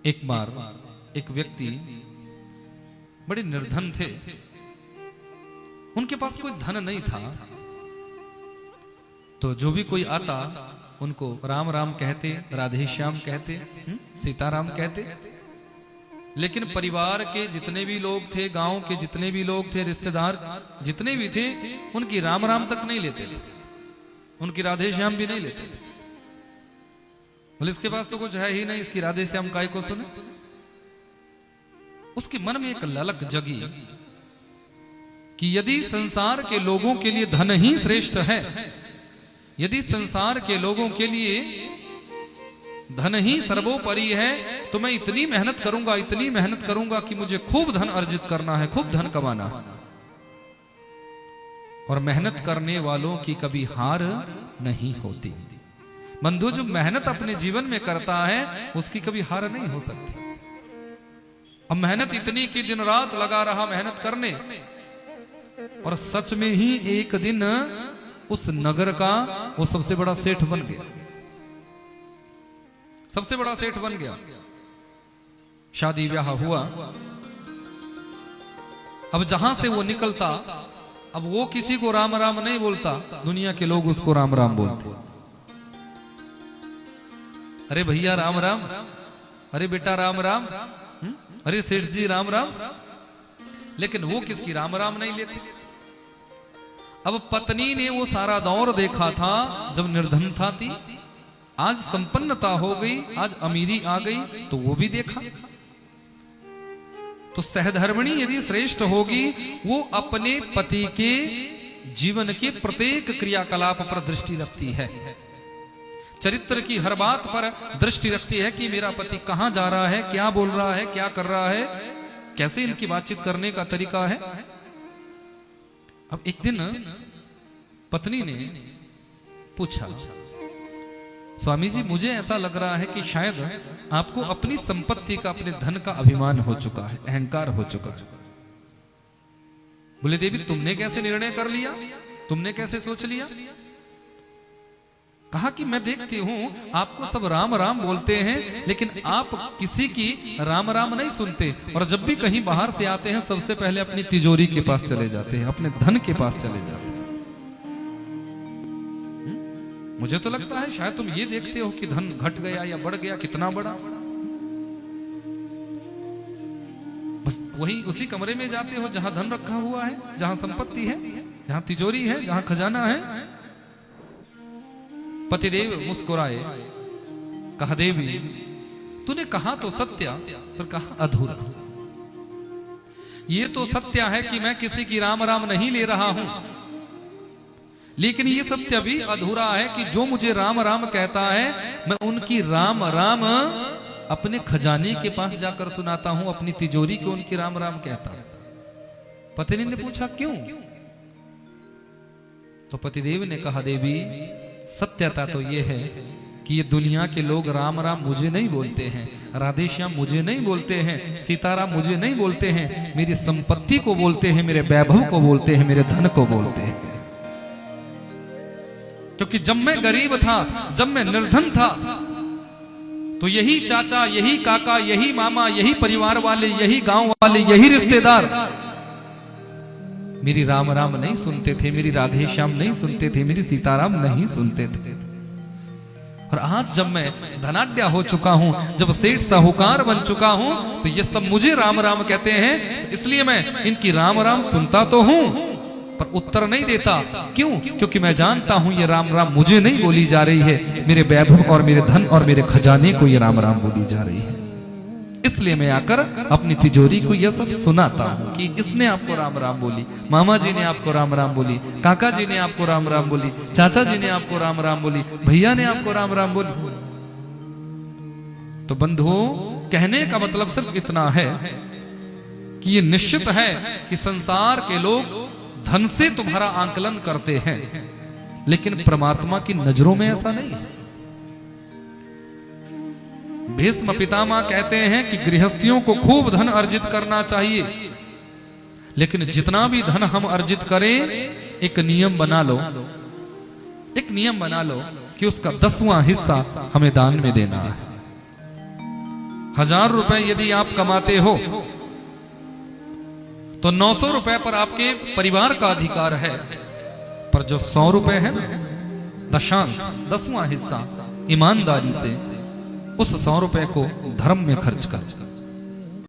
एक बार एक व्यक्ति बड़े निर्धन थे, उनके पास कोई धन नहीं था, तो जो भी कोई आता उनको राम राम कहते, राधे श्याम कहते, सीताराम कहते। लेकिन परिवार के जितने भी लोग थे, गांव के जितने भी लोग थे, रिश्तेदार जितने भी थे, उनकी राम राम तक नहीं लेते थे, उनकी राधे श्याम भी नहीं लेते थे। बोले इसके पास तो कुछ है ही नहीं, इसकी राधे श्याम काय को सुने। उसके मन में एक ललक जगी कि यदि संसार के लोगों के लिए धन ही श्रेष्ठ है, यदि संसार के लोगों के लिए धन ही सर्वोपरि है, तो मैं इतनी मेहनत करूंगा, इतनी मेहनत करूंगा कि मुझे खूब धन अर्जित करना है, खूब धन कमाना है। और मेहनत करने वालों की कभी हार नहीं होती। बंधु, जो मेहनत अपने जीवन में करता है उसकी कभी हार नहीं हो सकती। अब मेहनत इतनी कि दिन रात लगा रहा मेहनत करने, और सच में ही एक दिन उस नगर का वो सबसे बड़ा सेठ बन गया, सबसे बड़ा सेठ बन गया। शादी ब्याह हुआ। अब जहां से वो निकलता, अब वो किसी को राम राम नहीं बोलता, दुनिया के लोग उसको राम राम बोलते। अरे भैया राम राम, अरे बेटा राम राम, अरे सेठ जी राम राम। लेकिन वो किसकी राम राम नहीं लेते। अब पत्नी ने वो सारा दौर देखा था जब निर्धनता थी, आज संपन्नता हो गई, आज अमीरी आ गई, तो वो भी देखा। तो सहधर्मिणी यदि श्रेष्ठ होगी, वो अपने पति के जीवन के प्रत्येक क्रियाकलाप पर दृष्टि रखती है, चरित्र की हर बात पर दृष्टि रखती है कि मेरा पति कहां जा रहा है, क्या बोल रहा है, क्या कर रहा है, कैसे इनकी बातचीत करने का तरीका है। अब एक दिन पत्नी ने पूछा, स्वामी जी मुझे ऐसा लग रहा है कि शायद आपको अपनी संपत्ति का, अपने धन का अभिमान हो चुका है, अहंकार हो चुका है। बोले देवी तुमने कैसे निर्णय कर लिया, तुमने कैसे सोच लिया। कहा कि मैं देखती हूं आपको सब राम राम बोलते हैं, लेकिन आप किसी की राम राम नहीं सुनते, और जब भी कहीं बाहर से आते हैं सबसे पहले अपनी तिजोरी के पास चले जाते हैं, अपने धन के पास चले जाते हैं। मुझे तो लगता है शायद तुम ये देखते हो कि धन घट गया या बढ़ गया, कितना बड़ा। बस वही उसी कमरे में जाते हो जहां धन रखा हुआ है, जहां संपत्ति है, जहां तिजोरी है, जहां खजाना है। पतिदेव मुस्कुराए, कहा देवी तूने कहा तो सत्य, पर कहा अधूरा। ये तो सत्य है कि मैं किसी की राम राम नहीं ले रहा हूं, लेकिन ये सत्य भी अधूरा है कि जो मुझे राम राम कहता है, मैं उनकी राम राम अपने खजाने के पास जाकर सुनाता हूं, अपनी तिजोरी को उनकी राम राम कहता है। पत्नी ने पूछा क्यों। तो पतिदेव ने कहा देवी सत्यता तो ये है कि ये दुनिया के लोग राम राम मुझे नहीं बोलते हैं, राधे श्याम मुझे नहीं बोलते हैं, सीताराम मुझे नहीं बोलते हैं, मेरी संपत्ति को बोलते हैं, मेरे वैभव को बोलते हैं, मेरे धन को बोलते हैं। क्योंकि जब मैं गरीब था, जब मैं निर्धन था, तो यही चाचा, यही काका, यही मामा, यही परिवार वाले, यही गांव वाले, यही रिश्तेदार मेरी राम राम नहीं सुनते थे, मेरी राधे श्याम नहीं सुनते थे, मेरी सीताराम नहीं सुनते थे। और आज जब मैं धनाढ्य हो चुका हूं, जब सेठ साहूकार बन चुका हूं, तो ये सब मुझे राम राम कहते हैं। तो इसलिए मैं इनकी राम राम सुनता तो हूं, पर उत्तर नहीं देता। क्यों? क्योंकि मैं जानता हूं ये राम राम मुझे नहीं बोली जा रही है, मेरे वैभव और मेरे धन और मेरे खजाने को ये राम राम बोली जा रही है। इसलिए मैं आकर अपनी तिजोरी को यह सब सुनाता हूं कि इसने आपको राम राम बोली, मामा जी ने आपको राम राम बोली, काका जी ने आपको राम राम बोली, चाचा जी ने आपको राम राम बोली, भैया ने आपको राम राम बोली। तो बंधुओं, कहने का मतलब सिर्फ इतना है कि ये निश्चित है कि संसार के लोग धन से तुम्हारा आंकलन करते हैं, लेकिन परमात्मा की नजरों में ऐसा नहीं है। भीष्म पितामह कहते हैं कि गृहस्थियों को खूब धन अर्जित करना चाहिए, लेकिन जितना भी धन हम अर्जित करें, एक नियम बना लो, एक नियम बना लो कि उसका 10वां हिस्सा हमें दान में देना है। 1000 रुपए यदि आप कमाते हो तो 900 रुपए पर आपके परिवार का अधिकार है, पर जो 100 रुपए है ना, दशांश 10वां हिस्सा ईमानदारी से उस 100 रुपए को धर्म में खर्च कर।